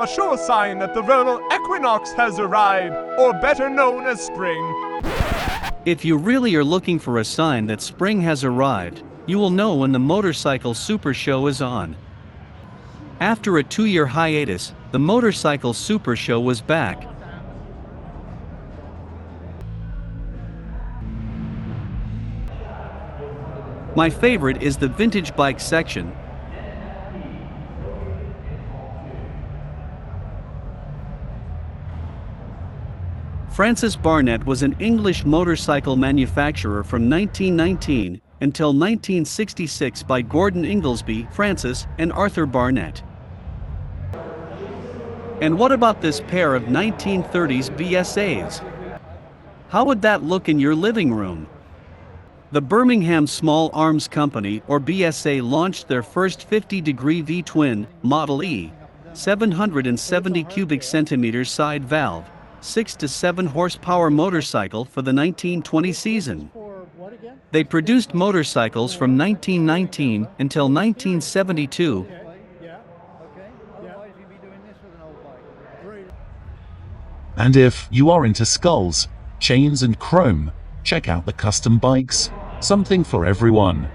a sure sign that the vernal equinox has arrived, or better known as spring. If you really are looking for a sign that spring has arrived, you will know when the Motorcycle Supershow is on. After a 2-year hiatus, the Motorcycle Supershow was back. My favorite is the vintage bike section. Francis Barnett was an English motorcycle manufacturer from 1919 until 1966 by Gordon Inglesby, Francis, and Arthur Barnett. And what about this pair of 1930s BSAs? How would that look in your living room? The Birmingham Small Arms Company, or BSA, launched their first 50-degree V-twin, Model E, 770 cubic centimeters side valve, 6 to 7 horsepower motorcycle for the 1920 season. They produced motorcycles from 1919 until 1972. And if you are into skulls, chains and chrome, check out the custom bikes. Something for everyone.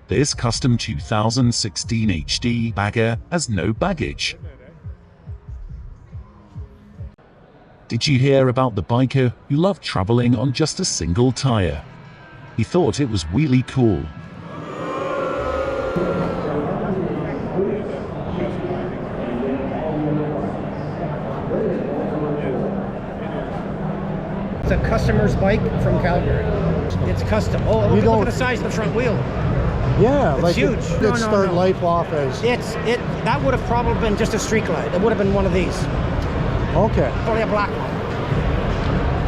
This custom 2016 HD bagger has no baggage. Did you hear about the biker who loved traveling on just a single tire? He thought it was really cool. It's a customer's bike from Calgary. It's custom. Oh, look at the size of the front wheel. Yeah, It's like huge. It start life off as. That would have probably been just a street glide. It would have been one of these. Okay. Only a black one.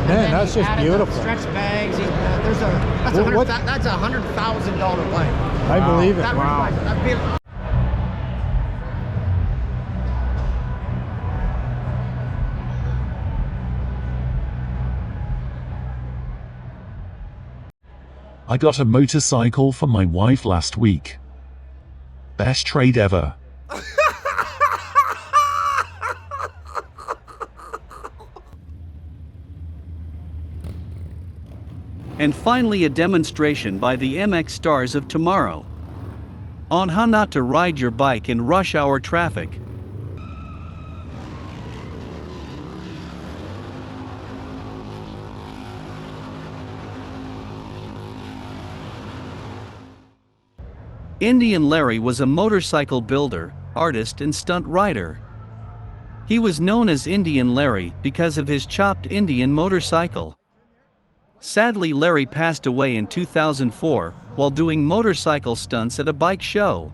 Man, that's just beautiful. Stretch bags. That's a $100,000 bike. I believe it. Wow. I got a motorcycle for my wife last week. Best trade ever. And finally, a demonstration by the MX stars of tomorrow on how not to ride your bike in rush hour traffic. Indian Larry was a motorcycle builder, artist and stunt rider. He was known as Indian Larry because of his chopped Indian motorcycle. Sadly, Larry passed away in 2004 while doing motorcycle stunts at a bike show.